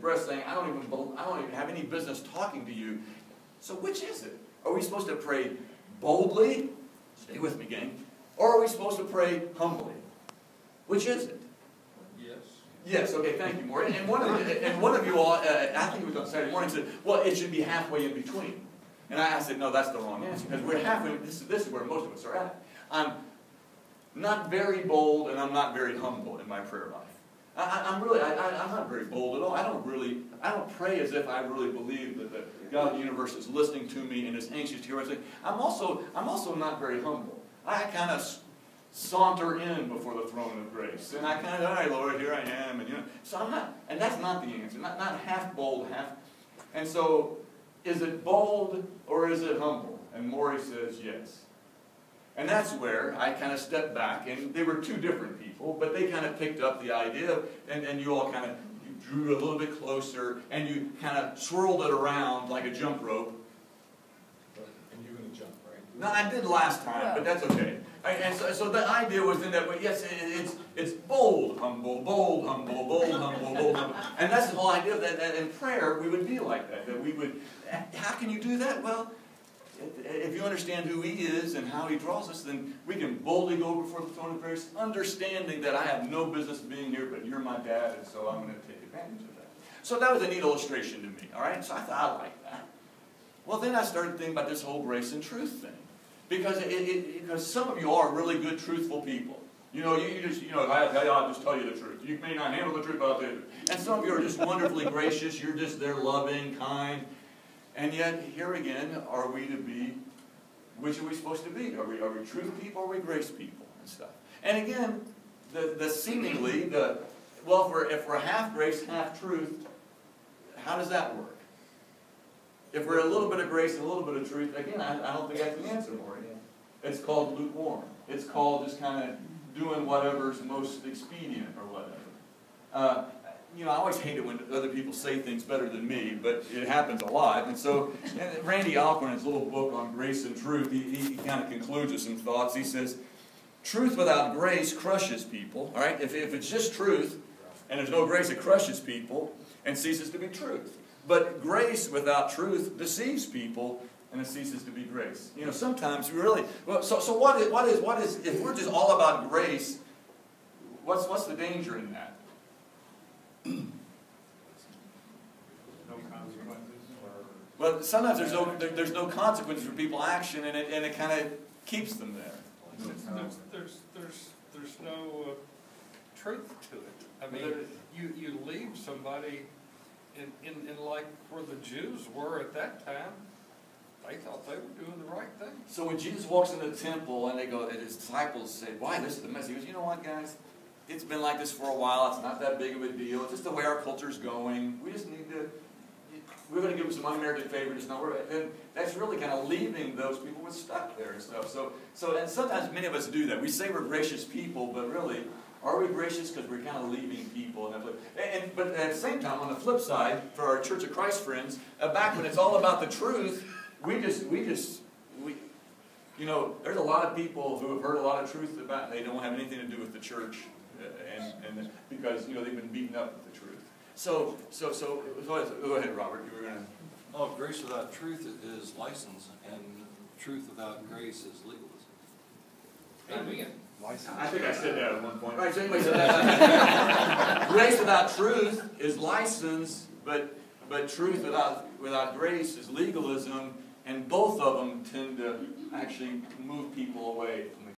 express saying, I don't even have any business talking to you. So which is it? Are we supposed to pray boldly? Stay with me, gang. Or are we supposed to pray humbly? Which is it? Yes. Yes, okay, thank you, Maury. And one of you all, I think it was on Saturday morning, said, well, it should be halfway in between. And I said, no, that's the wrong answer, because we're halfway, this is where most of us are at. I'm not very bold, and I'm not very humble in my prayer life. I'm not very bold at all. I don't pray as if I really believe that the God of the universe is listening to me and is anxious to hear what I say. I'm also not very humble. I kind of saunter in before the throne of grace, and I kind of, all right, Lord, here I am, and so I'm not, and that's not the answer. Not half bold, half. And so, is it bold or is it humble? And Maury says yes. And that's where I kind of stepped back, and they were two different people, but they kind of picked up the idea, and you all kind of drew a little bit closer, and you kind of swirled it around like a jump rope. And you're going to jump, right? No, I did last time, but that's okay. And so the idea was in that, yes, it's bold, humble, bold, humble, bold, humble, bold, humble. And that's the whole idea of that in prayer we would be like that. That we would, how can you do that? Well, if you understand who He is and how He draws us, then we can boldly go before the throne of grace, understanding that I have no business being here, but you're my dad, and so I'm going to take advantage of that. So that was a neat illustration to me, all right? So I thought, I like that. Well, then I started thinking about this whole grace and truth thing. Because some of you are really good, truthful people. I'll just tell you the truth. You may not handle the truth, but I'll tell you the truth. And some of you are just wonderfully gracious. You're just there loving, kind. And yet, here again, are we to be, which are we supposed to be? Are we truth people or are we grace people and stuff? And again, if we're half grace, half truth, how does that work? If we're a little bit of grace and a little bit of truth, again, I don't think that's the answer for it. It's called lukewarm. It's called just kind of doing whatever's most expedient or whatever. I always hate it when other people say things better than me, but it happens a lot. And so Randy Alcorn, in his little book on grace and truth, he kind of concludes with some thoughts. He says, truth without grace crushes people. All right? If it's just truth and there's no grace, it crushes people and ceases to be truth. But grace without truth deceives people, and it ceases to be grace. Sometimes we really. Well, so what is? If we're just all about grace, what's the danger in that? No consequences. Well, sometimes there's no consequences for people's action, and it kind of keeps them there. There's no truth to it. I mean, you leave somebody. In like where the Jews were at that time, they thought they were doing the right thing. So when Jesus walks into the temple and his disciples say, "Why, this is the mess," he goes, "You know what, guys? It's been like this for a while. It's not that big of a deal. It's just the way our culture's going. We just need to. We're going to give them some unmerited favor. Just not worry." And that's really kind of leaving those people with stuck there and stuff. So and sometimes many of us do that. We say we're gracious people, but really, are we gracious because we're kind of leaving people? But at the same time, on the flip side, for our Church of Christ friends, back when it's all about the truth, there's a lot of people who have heard a lot of truth about, they don't have anything to do with the church, and because they've been beaten up with the truth. So go ahead, Robert. You were going to. Grace without truth is license, and truth without grace is legalism. Amen. I think I said that at one point. Right, so anyway, so that's grace without truth is license, but truth without grace is legalism, and both of them tend to actually move people away from the